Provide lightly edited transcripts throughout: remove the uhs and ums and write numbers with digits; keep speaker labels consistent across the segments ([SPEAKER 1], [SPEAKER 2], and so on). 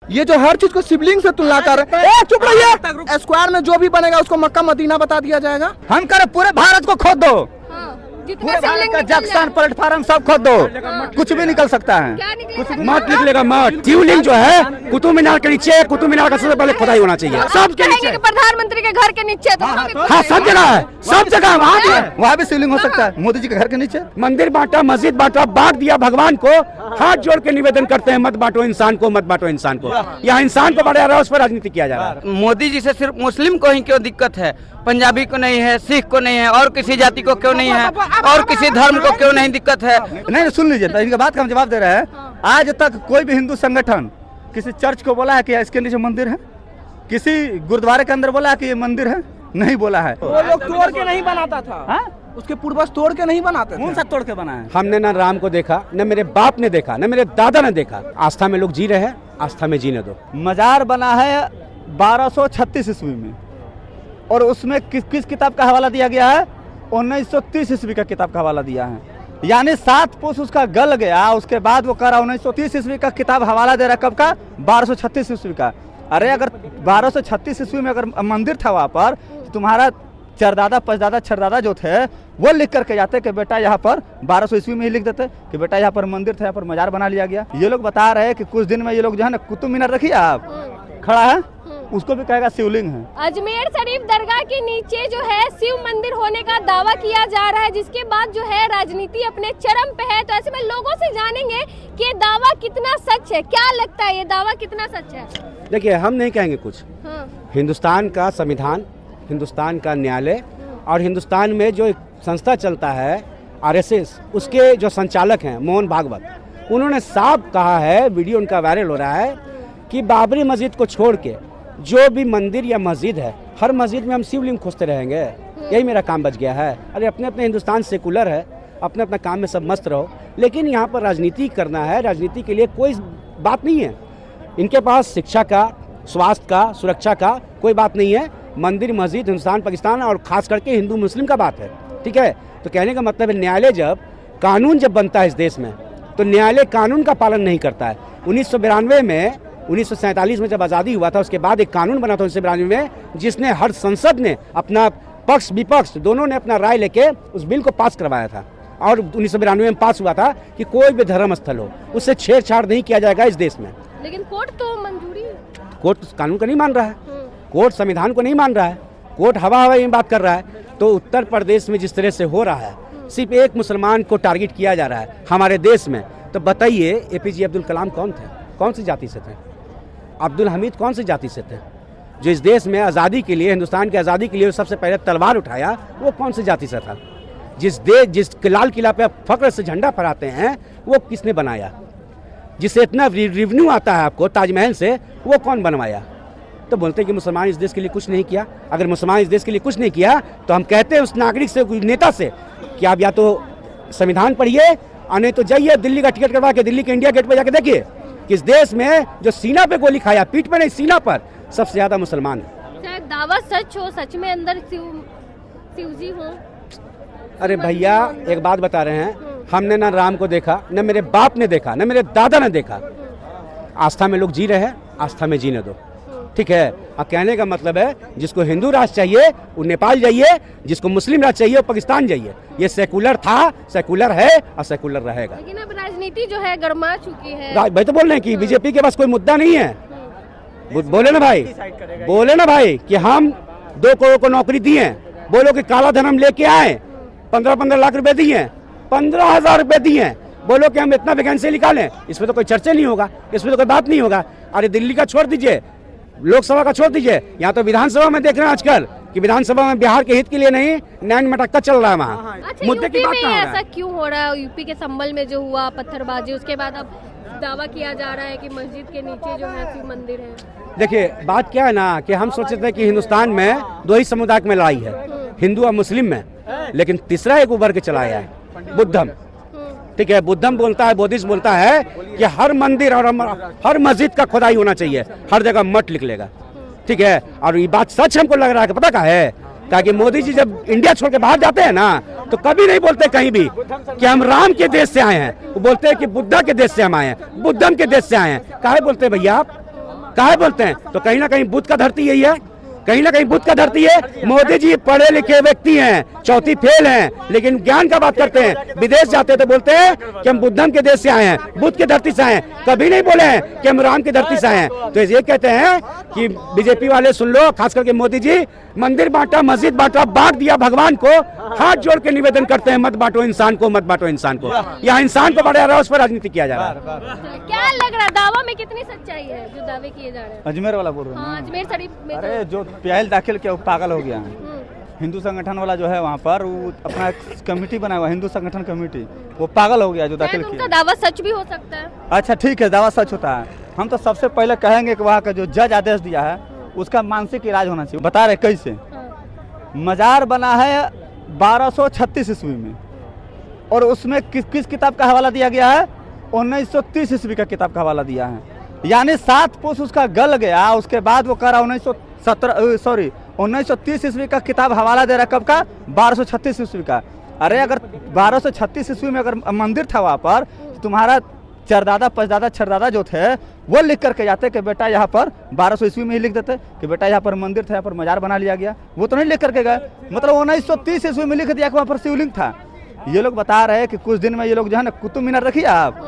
[SPEAKER 1] ये जो हर चीज को शिवलिंग से तुलना कर रहे हैं। चुप रहिए। स्क्वायर में जो भी बनेगा उसको मक्का मदीना बता दिया जाएगा।
[SPEAKER 2] हम करें पूरे भारत को खोद दो,
[SPEAKER 3] जितना
[SPEAKER 2] पूरे भारत
[SPEAKER 3] शिवलिंग
[SPEAKER 2] का
[SPEAKER 3] निकल
[SPEAKER 2] जंक्शन
[SPEAKER 3] जाए।
[SPEAKER 2] प्लेटफार्म सब खोद दो, कुछ भी निकल सकता है।
[SPEAKER 3] क्या निकलेगा?
[SPEAKER 2] कुछ भी मत निकलेगा मत। शिवलिंग जो है कुतुब मीनार के नीचे, कुतुब मीनार का सबसे पहले खुदाई होना चाहिए
[SPEAKER 3] आप
[SPEAKER 2] सबके
[SPEAKER 3] कहेंगे
[SPEAKER 2] नीचे।
[SPEAKER 3] कि प्रधानमंत्री के घर के नीचे तो वहाँ भी
[SPEAKER 2] हाँ सब जगह है, सब जगह वहाँ भी शिवलिंग हो सकता है। मोदी जी के घर के नीचे मंदिर बांटा, मस्जिद बांटा, बांट दिया भगवान को। हाथ जोड़ के निवेदन करते हैं, मत बांटो इंसान को, मत बांटो इंसान को। यहाँ इंसान को बांटा जा रहा है, उस पर राजनीति किया जा रहा है।
[SPEAKER 4] मोदी जी से सिर्फ मुस्लिम को ही क्यों दिक्कत है, पंजाबी को नहीं है, सिख को नहीं है, और किसी जाति को क्यों नहीं है, और किसी धर्म को क्यों नहीं दिक्कत है?
[SPEAKER 2] नहीं सुन लीजिए, तो इनका बात का हम जवाब दे रहे हैं। आज तक कोई भी हिंदू संगठन किसी चर्च को बोला है कि इसके नीचे मंदिर है, किसी गुरुद्वारे के अंदर बोला है कि ये मंदिर है? नहीं बोला है।
[SPEAKER 1] वो लोग तोड़ के नहीं बनाता था।
[SPEAKER 2] हाँ?
[SPEAKER 1] उसके पूर्वज तोड़ के नहीं बनाते
[SPEAKER 2] कौन
[SPEAKER 1] थे।
[SPEAKER 2] सा तोड़ के बना है?
[SPEAKER 5] हमने ना राम को देखा, न मेरे बाप ने देखा, न मेरे दादा ने देखा। आस्था में लोग जी रहे हैं, आस्था में जीने दो।
[SPEAKER 2] मजार बना है 1236 ईस्वी में, और उसमें किस किताब का हवाला दिया गया है? 1930 ईस्वी का किताब का हवाला दिया है। यानी 7 पुरुष उसका गल गया, उसके बाद वो करा 1930 ईस्वी का किताब हवाला दे रहा। कब का? 1236 ईस्वी का। अरे अगर 1236 ईस्वी में अगर मंदिर था वहाँ पर, तो तुम्हारा चरदादा पचदादा छरदादा जो थे वो लिख करके जाते कि बेटा यहाँ पर 1200 ईस्वी में ही लिख देते कि बेटा यहाँ पर मंदिर था, यहाँ पर मजार बना लिया गया। ये लोग बता रहे हैं कि कुछ दिन में ये लोग जो है ना, कुतुब मीनार रखिए आप खड़ा है, उसको भी कहेगा शिवलिंग है।
[SPEAKER 3] अजमेर शरीफ दरगाह के नीचे जो है शिव मंदिर होने का दावा किया जा रहा है, जिसके बाद जो है राजनीति अपने चरम पे है। तो ऐसे में लोगों से जानेंगे कि ये दावा कितना सच है, क्या लगता है ये दावा कितना सच है?
[SPEAKER 5] देखिए, हम नहीं कहेंगे कुछ। हिंदुस्तान का संविधान, हिंदुस्तान का न्यायालय और हिंदुस्तान में जो एक संस्था चलता है आरएसएस, उसके जो संचालक हैं मोहन भागवत, उन्होंने साफ कहा है, वीडियो उनका वायरल हो रहा है, कि बाबरी मस्जिद को छोड़ के जो भी मंदिर या मस्जिद है, हर मस्जिद में हम शिवलिंग खोजते रहेंगे। यही मेरा काम बच गया है। अरे अपने अपने हिंदुस्तान सेकुलर है, अपने अपने काम में सब मस्त रहो, लेकिन यहाँ पर राजनीति करना है। राजनीति के लिए कोई बात नहीं है। इनके पास शिक्षा का, स्वास्थ्य का, सुरक्षा का कोई बात नहीं है। मंदिर मस्जिद हिंदुस्तान पाकिस्तान और खास करके हिंदू मुस्लिम का बात है, ठीक है। तो कहने का मतलब है, न्यायालय जब कानून जब बनता है इस देश में, तो न्यायालय कानून का पालन नहीं करता है। 1992 में, 1947 में जब आज़ादी हुआ था, उसके बाद एक कानून बना था 1992 में, जिसने हर संसद ने अपना पक्ष विपक्ष दोनों ने अपना राय लेके उस बिल को पास करवाया था। और 1992 में पास हुआ था कि कोई भी धर्म स्थल हो, उससे छेड़छाड़ नहीं किया जाएगा इस देश में।
[SPEAKER 3] लेकिन कोर्ट तो मंजूरी,
[SPEAKER 5] कोर्ट कानून को नहीं मान रहा है, कोर्ट संविधान को नहीं मान रहा है, कोर्ट हवा हवा में बात कर रहा है। तो उत्तर प्रदेश में जिस तरह से हो रहा है, सिर्फ एक मुसलमान को टारगेट किया जा रहा है हमारे देश में। तो बताइए, एपीजे अब्दुल कलाम कौन थे? कौन सी जाति से थे? अब्दुल हमीद कौन सी जाति से थे? जो इस देश में आज़ादी के लिए, हिंदुस्तान की आज़ादी के लिए सबसे पहले तलवार उठाया, वो कौन सी जाति से था? जिस लाल किला पे आप फख्र से झंडा फहराते हैं, वो किसने बनाया? जिससे इतना रेवेन्यू आता है आपको ताजमहल से, वो कौन बनवाया? तो बोलते हैं कि मुसलमान इस देश के लिए कुछ नहीं किया। अगर मुसलमान इस देश के लिए कुछ नहीं किया, तो हम कहते हैं उस नागरिक से, नेता से, कि आप या तो संविधान पढ़िए, और नहीं तो जाइए दिल्ली का टिकट करवा के दिल्ली के इंडिया गेट पर जाके देखिए कि इस देश में जो सीना पे गोली खाया, पीठ पे नहीं सीना पर, सबसे ज्यादा मुसलमान है।
[SPEAKER 3] शायद दावा सच हो, सच में अंदर शिवजी हो।
[SPEAKER 5] अरे भैया, एक बात बता रहे हैं, हमने ना राम को देखा, न मेरे बाप ने देखा, न मेरे दादा ने देखा। आस्था में लोग जी रहे हैं, आस्था में जीने दो, ठीक है। अब कहने का मतलब है, जिसको हिंदू राष्ट्र चाहिए वो नेपाल जाइए, जिसको मुस्लिम राष्ट्र चाहिए वो पाकिस्तान जाइए। ये सेकुलर था, सेकुलर है और सेकुलर रहेगा।
[SPEAKER 3] लेकिन अब राजनीति जो है गरमा चुकी है।
[SPEAKER 5] भाई तो बोल रहे हैं कि बीजेपी के पास कोई मुद्दा नहीं है। बोले ना भाई, बोले ना भाई कि हम 2 करोड़ को नौकरी दी है, बोलो कि काला धन हम लेके आए, 15-15 लाख रुपए दिए, 15,000 रुपए दिए, बोलो कि हम इतना वैकेंसी निकालें, इसमें तो कोई चर्चा नहीं होगा, इसमें तो कोई बात नहीं होगा। अरे दिल्ली का छोड़ दीजिए, लोकसभा का छोड़ दीजिए, यहाँ तो विधानसभा में देख रहे हैं आजकल कि विधानसभा में बिहार के हित के लिए नहीं, नैन मटक्का चल रहा है वहाँ।
[SPEAKER 3] अच्छा,
[SPEAKER 5] मुद्दे की
[SPEAKER 3] यूपी
[SPEAKER 5] बात
[SPEAKER 3] में
[SPEAKER 5] कहाँ हो रहा
[SPEAKER 3] ऐसा
[SPEAKER 5] है?
[SPEAKER 3] क्यों हो रहा है? यूपी के संभल में जो हुआ पत्थरबाजी, उसके बाद अब दावा किया जा रहा है कि मस्जिद के नीचे जो है शिव मंदिर है।
[SPEAKER 5] देखिए, बात क्या है ना, कि हम सोचते थे कि हिंदुस्तान में 2 ही समुदाय में लड़ाई है, हिंदू और मुस्लिम में, लेकिन तीसरा एक उभर के चला आया है, बुद्धम, ठीक है। बुद्धम बोलता है, बुद्धिस्ट बोलता है कि हर मंदिर और हर मस्जिद का खुदाई होना चाहिए, हर जगह मठ निकलेगा, ठीक है। और ये बात सच हमको लग रहा है कि पता क्या है, ताकि मोदी जी जब इंडिया छोड़ के बाहर जाते हैं ना, तो कभी नहीं बोलते कहीं भी कि हम राम के देश से आए हैं, वो बोलते हैं कि बुद्धा के देश से हम आए हैं, बुद्धम के देश से आए हैं। काहे बोलते हैं भैया आप? काहे बोलते हैं? तो कहीं ना कहीं बुद्ध का धरती यही है, कहीं ना कहीं बुद्ध का धरती है। मोदी जी पढ़े लिखे व्यक्ति हैं, चौथी फेल हैं, लेकिन ज्ञान का बात करते हैं। विदेश जाते हैं तो बोलते हैं कि हम बुद्धम के देश से आए हैं, बुद्ध की धरती से आए हैं, कभी नहीं बोले हैं कि हम राम की धरती से आए हैं। तो ये कहते हैं कि बीजेपी वाले सुन लो, खास करके मोदी जी, मंदिर बांटा, मस्जिद बांटा, बांट दिया भगवान को। हाथ जोड़ के निवेदन करते हैं, मत बांटो इंसान को, मत बांटो इंसान को। यहाँ इंसान को बढ़ा रहा है, उस पर राजनीति किया जा रहा है।
[SPEAKER 3] क्या लग रहा है दावा में कितनी सच्चाई है जो दावे किए जा रहे हैं?
[SPEAKER 2] अजमेर वाला बोल रहे हैं।
[SPEAKER 3] हाँ, अजमेर शरीफ में
[SPEAKER 2] अरे जो पीआईएल दाखिल किया वो पागल हो गया है। हिंदू संगठन वाला जो है वहाँ पर वो अपना कमेटी बनाया हुआ, हिंदू संगठन कमेटी, वो पागल हो गया जो दाखिल
[SPEAKER 3] उनका
[SPEAKER 2] किया।
[SPEAKER 3] दावा सच भी हो सकता है।
[SPEAKER 2] अच्छा ठीक है, दावा सच होता है। हम तो सबसे पहले कहेंगे कि वहाँ का जो जज आदेश दिया है उसका मानसिक इलाज होना चाहिए। बता रहे कैसे? मजार बना है 1236 ईस्वी में, और उसमें किस किताब का हवाला दिया गया है? 1930 ईस्वी का किताब का हवाला दिया है। यानी 7 पुरुष उसका गल गया, उसके बाद वो करा 1930 ईस्वी का किताब हवाला दे रहा। कब का? 1236 ईस्वी का। अरे अगर 1236 ईस्वी में अगर मंदिर था वहाँ पर, तो तुम्हारा चरदादा पचदादा छरदादा जो थे वो लिख करके जाते कि बेटा यहाँ पर 1200 ईस्वी में ही लिख देते कि बेटा यहाँ पर मंदिर था, यहाँ पर मजार बना लिया गया। वो तो नहीं लिख करके गए, मतलब 1930 ईस्वी में लिख दिया कि वहाँ पर शिवलिंग था। ये लोग बता रहे हैं कि कुछ दिन में ये लोग जो है ना, कुतुब मीनार देखिए आप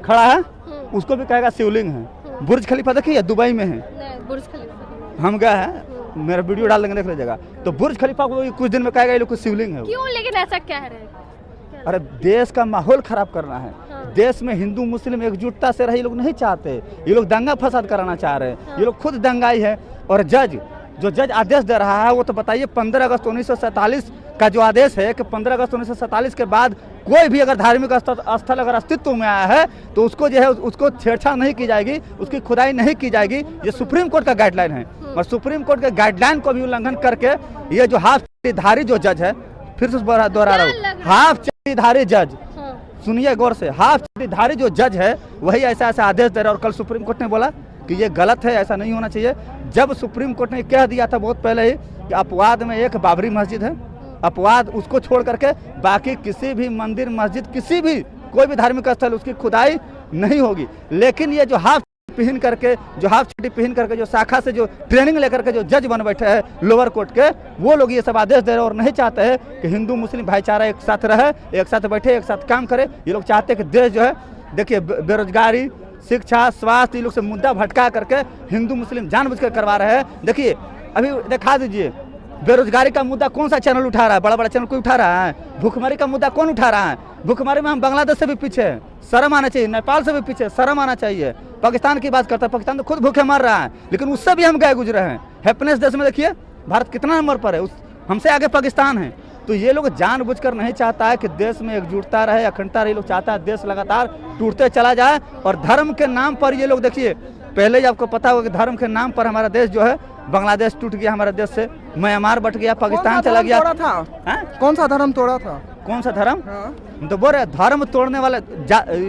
[SPEAKER 2] खड़ा है, उसको भी कहेगा शिवलिंग है। बुर्ज खलीफा देखिए दुबई में है,
[SPEAKER 3] बुर्ज खलीफा
[SPEAKER 2] हम गए हैं, मेरा वीडियो डाल देंगे, देख लीजिएगा। तो बुर्ज खलीफा को कुछ दिन में कहेगा ये लोग को शिवलिंग है।
[SPEAKER 3] क्यों लेकिन ऐसा क्या है?
[SPEAKER 2] अरे देश का माहौल खराब करना है। देश में हिंदू मुस्लिम एकजुटता से रहे, ये लोग नहीं चाहते। ये लोग दंगा फसाद कराना चाह रहे हैं। ये लोग खुद दंगाई है। और जो जज आदेश दे रहा है वो तो बताइए 15 अगस्त 1947 का जो आदेश है कि 15 अगस्त 1947 के बाद कोई भी अगर धार्मिक स्थल अगर अस्तित्व में आया है तो उसको जो है उसको छेड़छाड़ नहीं की जाएगी, उसकी खुदाई नहीं की जाएगी। ये सुप्रीम कोर्ट का गाइडलाइन है, और सुप्रीम कोर्ट के गाइडलाइन को भी उल्लंघन करके ये जो हाफ चड्डीधारी जो जज है, फिर से दोहरा रहा हूँ, हाफ चड्डीधारी जज, सुनिए गौर से, हाफ चड्डीधारी जो जज है वही ऐसा ऐसा आदेश दे रहा है। और कल सुप्रीम कोर्ट ने बोला कि ये गलत है, ऐसा नहीं होना चाहिए। जब सुप्रीम कोर्ट ने कह दिया था बहुत पहले ही कि अपवाद में एक बाबरी मस्जिद है, अपवाद उसको छोड़ करके बाकी किसी भी मंदिर मस्जिद किसी भी कोई भी धार्मिक स्थल उसकी खुदाई नहीं होगी। लेकिन ये जो हाफ पहन करके जो शाखा से जो ट्रेनिंग लेकर के जो जज बन बैठे हैं लोअर कोर्ट के, वो लोग ये सब आदेश दे रहे हैं और नहीं चाहते हैं कि हिंदू मुस्लिम भाईचारा एक साथ रहे, एक साथ बैठे, एक साथ काम करे। ये लोग चाहते हैं कि देश जो है, देखिए बेरोजगारी, शिक्षा, स्वास्थ्य, ये लोग से मुद्दा भटका करके हिंदू मुस्लिम जानबूझकर करवा रहे हैं। देखिए अभी दिखा दीजिए बेरोजगारी का मुद्दा कौन सा चैनल उठा रहा है? बड़ा बड़ा चैनल कोई उठा रहा है? भूखमरी का मुद्दा कौन उठा रहा है? भूखमरी में हम बांग्लादेश से भी पीछे हैं, शर्म आना चाहिए। नेपाल से भी पीछे, शर्म आना चाहिए। पाकिस्तान की बात करता है, पाकिस्तान तो खुद भूखे मर रहा है, लेकिन उससे भी हम गए गुजरे हैं। हैप्पीनेस देश में देखिए भारत कितना नंबर पर है, हमसे आगे पाकिस्तान है। तो ये लोग जानबूझकर नहीं चाहता है कि देश में एकजुटता रहे, अखंडता रहे। लोग चाहता है देश लगातार टूटते चला जाए। और धर्म के नाम पर ये लोग, देखिए पहले ही आपको पता होगा कि धर्म के नाम पर हमारा देश जो है, बांग्लादेश टूट गया हमारे देश से, म्यांमार बट गया, पाकिस्तान चला गया।
[SPEAKER 1] कौन सा धर्म तोड़ा था?
[SPEAKER 2] कौन सा धर्म? तो बोल रहे धर्म तोड़ने वाले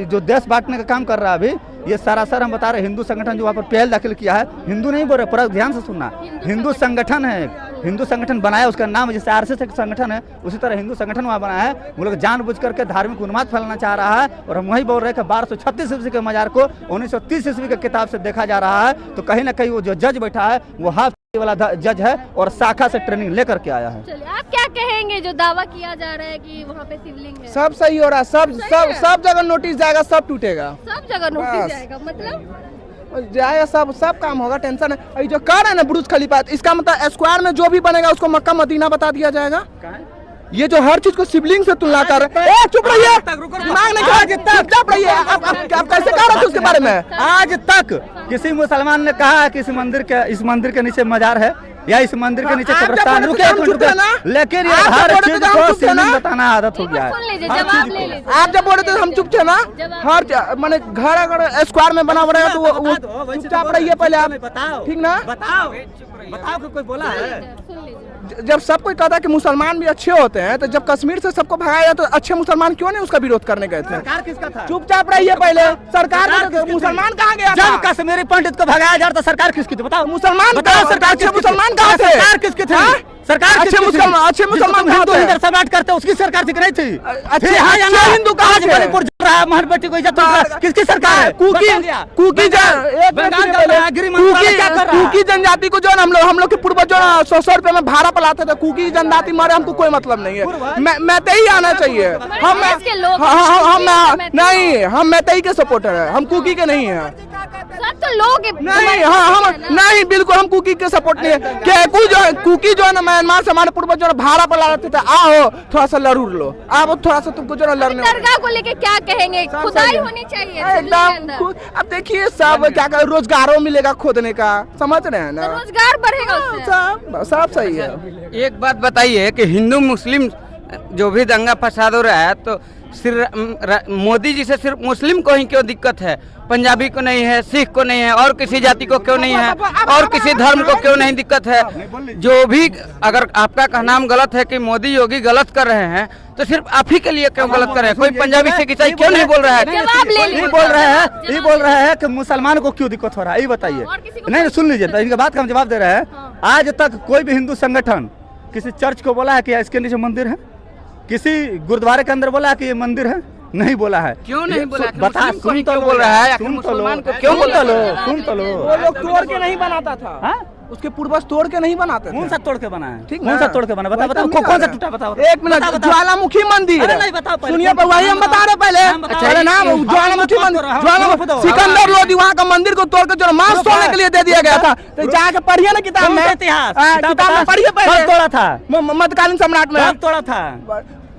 [SPEAKER 2] जो देश बांटने का काम कर रहा है अभी, ये सरासर हम बता रहे हिंदू संगठन जो वहाँ पर पहल दाखिल किया है, हिंदू नहीं बोल रहे, पूरा ध्यान से सुनना, हिंदू संगठन है, हिंदू संगठन बनाया, उसका नाम जैसे आरएसएस एक संगठन है उसी तरह हिंदू संगठन वहाँ बनाया है। वो लोग जानबूझ करके धार्मिक उन्माद फैलाना चाह रहा है। और हम वही बोल रहे हैं कि 1236 ईस्वी के मजार को 1930 ईस्वी के किताब से देखा जा रहा है। तो कहीं ना कहीं वो जो जज बैठा है वो हाफ वाला जज है और शाखा से ट्रेनिंग लेकर के आया है।
[SPEAKER 3] चलिए आप क्या कहेंगे जो दावा किया जा रहा है कि वहाँ पे शिवलिंग है?
[SPEAKER 1] सब सही हो रहा है, सब जगह नोटिस जाएगा, सब टूटेगा,
[SPEAKER 3] सब जगह नोटिस जाएगा, मतलब
[SPEAKER 1] जाएगा, सब काम होगा, टेंशन है। ये जो कह रहे हैं ना बुर्ज खलीफा, इसका मतलब स्क्वायर में जो भी बनेगा उसको मक्का मदीना बता दिया जाएगा। ये जो हर चीज को शिवलिंग से तुलना कर रहे हैं, चुप रहिए, दिमाग नहीं खराब, चुप रहिए। आप कैसे कह रहे थे उसके बारे में?
[SPEAKER 2] आज तक किसी मुसलमान ने कहा है कि इस मंदिर के नीचे मजार है या इस मंदिर के नीचे कब्रिस्तान, लेकिन ये हर चीज को शिवलिंग बताना आदत हो गया है।
[SPEAKER 1] आप जब बोल रहे थे हम चुप थे ना, हर माने घर अगर स्क्वायर में बना रहेगा तो वो चुपचाप रहिए पहले आप, ठीक ना?
[SPEAKER 2] बताओ कि कोई बोला है?
[SPEAKER 1] जब सब कोई कहता है कि मुसलमान भी अच्छे होते हैं, तो जब कश्मीर से सबको भगाया तो अच्छे मुसलमान क्यों नहीं उसका विरोध करने गए थे?
[SPEAKER 2] सरकार किसका था?
[SPEAKER 1] चुपचाप रहिए पहले, सरकार मुसलमान कहाँ गया?
[SPEAKER 2] जब कश्मीरी पंडित को भगाया जा रहा था सरकार किसकी थी? बताओ
[SPEAKER 1] मुसलमान, बताओ सरकार, अच्छे मुसलमान कहाँ थे?
[SPEAKER 2] सरकार किसकी थी? सरकार
[SPEAKER 1] अच्छे मुसलमान
[SPEAKER 2] हिंदू करते उसकी सरकार थी कि नहीं थी?
[SPEAKER 1] अच्छे हिंदू कहाँ थे?
[SPEAKER 2] रहा है, हमारी बेटी को इज्जत लूट रहा है। किसकी सरकार है?
[SPEAKER 1] कुकी जनजाति को जो है ना हम लोग के पूर्वज जो 100 रुपए में भाड़ा पलाते थे, कुकी जनजाति मारे हमको कोई मतलब नहीं है। मैतेई आना चाहिए। हम मैतेई के सपोर्टर है, हम कुकी के नहीं है।
[SPEAKER 3] तो लोग
[SPEAKER 1] नहीं, हम नहीं, बिल्कुल हम कुकी के सपोर्ट नहीं है। कुकी जो है ना म्यांमार से हमारे पूर्वज जो भाड़ा पर लाते थे, आओ थोड़ा सा लरूर लो, आप थोड़ा सा तुमको जो लड़ने।
[SPEAKER 3] दरगाह को लेके क्या कहेंगे? खुदाई होनी चाहिए
[SPEAKER 1] एकदम। अब देखिए सब क्या कर, रोजगारों मिलेगा खोदने का, समझ रहे हैं ना,
[SPEAKER 3] रोजगार बढ़ेगा उससे।
[SPEAKER 1] सब सही है।
[SPEAKER 4] एक बात बताइए कि हिंदू मुस्लिम जो भी दंगा फसाद हो रहा है, तो सिर्फ मोदी जी से सिर्फ मुस्लिम को ही क्यों दिक्कत है, पंजाबी को नहीं है, सिख को नहीं है, और किसी जाति को क्यों नहीं है, और किसी धर्म को क्यों नहीं दिक्कत है? जो भी अगर आपका कहना गलत है कि मोदी योगी गलत कर रहे हैं, तो सिर्फ आप ही के लिए क्यों गलत कर रहे हैं? कोई पंजाबी से ईसाई क्यों नहीं बोल रहा है?
[SPEAKER 2] ये बोल रहे हैं कि मुसलमान को क्यों दिक्कत हो रहा है, ये बताइए। नहीं सुन लीजिए, तो इनका बात का हम जवाब दे रहे हैं। आज तक कोई भी हिंदू संगठन किसी चर्च को बोला है कि इसके नीचे मंदिर है, किसी गुरुद्वारे के अंदर बोला है कि ये मंदिर है? नहीं बोला है।
[SPEAKER 4] क्यों नहीं बोला?
[SPEAKER 2] बता, सुन तो
[SPEAKER 4] बोल रहा है,
[SPEAKER 2] सुन तो लो,
[SPEAKER 4] क्यों बोल रहा है?
[SPEAKER 2] सुन तो लो।
[SPEAKER 1] वो लोग तोड़ के नहीं बनाता था।
[SPEAKER 2] हाँ?
[SPEAKER 1] उसके पूर्वज तोड़ के नहीं बनाते थे।
[SPEAKER 2] कौन सा तोड़ के बना है?
[SPEAKER 1] ठीक,
[SPEAKER 2] कौन सा तोड़ के बना? बताओ बताओ, कौन सा टूटा? बताओ।
[SPEAKER 1] एक मिनट, ज्वालामुखी मंदिर।
[SPEAKER 2] अरे नहीं, बताओ पहले।
[SPEAKER 1] सुनिए, वही हम बता रहे पहले। अरे नाम ज्वालामुखी मंदिर, सिकंदर लोधी वहाँ का मंदिर को तोड़ के जो मांस तोड़ने के लिए दे दिया गया था। तो जाके पढ़िए ना किताब में,
[SPEAKER 2] इतिहास
[SPEAKER 1] किताब में पढ़िए पहले।
[SPEAKER 2] तोड़ा था
[SPEAKER 1] मध्यकालीन सम्राट में
[SPEAKER 2] तोड़ा था।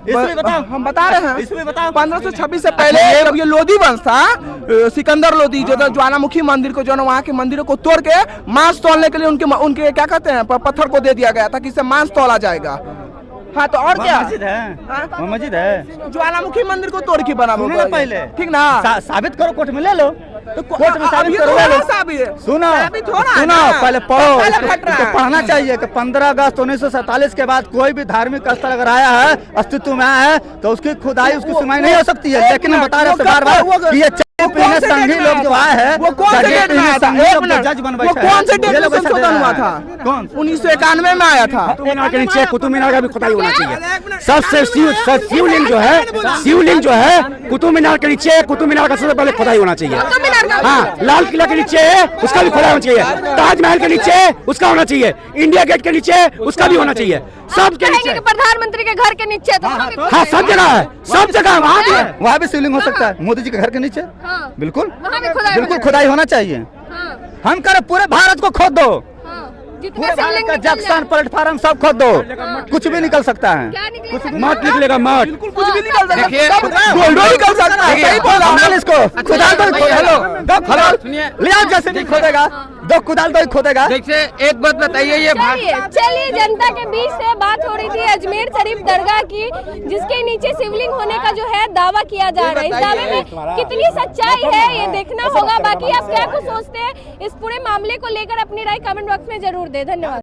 [SPEAKER 2] इसमें बताओ,
[SPEAKER 1] हम बता रहे हैं।
[SPEAKER 2] इसमें बताओ।
[SPEAKER 1] 1526 से पहले जब ये लोधी वंश था, सिकंदर लोधी जो था, ज्वालामुखी मंदिर को जो है वहाँ के मंदिरों को तोड़ के मांस तोड़ने के लिए उनके क्या कहते हैं, पत्थर को दे दिया गया था कि इससे मांस तोड़ा जाएगा। हाँ, तो और क्या
[SPEAKER 2] मस्जिद है? मस्जिद है।
[SPEAKER 1] ज्वालामुखी मंदिर को तोड़ के बना
[SPEAKER 2] पहले,
[SPEAKER 1] ठीक ना?
[SPEAKER 2] साबित करो, कोर्ट में ले लो,
[SPEAKER 1] तो
[SPEAKER 2] कोर्ट में साबित करो, ले लो। सुनो पहले पढ़ो, तो पढ़ना चाहिए कि 15 अगस्त 1947 के बाद कोई भी धार्मिक स्थल अगर आया है, अस्तित्व में आया है, तो उसकी खुदाई, उसकी सुनवाई नहीं हो सकती है। लेकिन हम बता रहे हैं बार-बार कि ये संघी लोग जो आए हैं,
[SPEAKER 1] वो कौन से डेट में आया था?
[SPEAKER 2] जज बनवाई,
[SPEAKER 1] वो कौन से डेट में संशोधन हुआ था?
[SPEAKER 2] कौन?
[SPEAKER 1] 1991 में आया था।
[SPEAKER 5] कुतुब मीनार के नीचे कुतुब मीनार का भी खुदाई होना चाहिए। सबसे शिवलिंग जो है कुतुब मीनार के नीचे, कुतुब मीनार का सबसे पहले खुदाई होना चाहिए। हाँ, लाल किला के नीचे उसका भी खुदाई होना चाहिए, ताजमहल के नीचे उसका होना चाहिए, इंडिया गेट के नीचे उसका भी होना चाहिए, सब के नीचे।
[SPEAKER 3] प्रधानमंत्री के घर के नीचे तो
[SPEAKER 5] हाँ, सब जगह है, सब जगह
[SPEAKER 2] वहाँ भी शिवलिंग हो सकता है। मोदी जी के घर के नीचे बिल्कुल बिल्कुल खुदाई होना चाहिए। हम करें पूरे भारत को खोद दो, पूरे भारत का जंक्शन, प्लेटफार्म सब खोद दो, कुछ भी निकल सकता है।
[SPEAKER 5] मत निकलेगा, मत
[SPEAKER 1] कुछ भी निकल सकता
[SPEAKER 4] देखिए,
[SPEAKER 1] है, गोल्डो निकल सकता है। सही बोल रहा हूं।
[SPEAKER 2] इसको कुदाल दो, ले आओ, जैसे नहीं खोदेगा, दो कुदाल दो खोदेगा।
[SPEAKER 4] देखिए, एक बात बताइए, ये
[SPEAKER 3] चलिए जनता के बीच से बात हो रही थी अजमेर शरीफ दरगाह की, जिसके नीचे शिवलिंग होने का जो है दावा किया जा रहा है। इस दावे में कितनी सच्चाई है ये देखना होगा। बाकी आप क्या कुछ सोचते हैं इस पूरे मामले को लेकर, अपनी राय कमेंट बॉक्स में जरूर दें। धन्यवाद।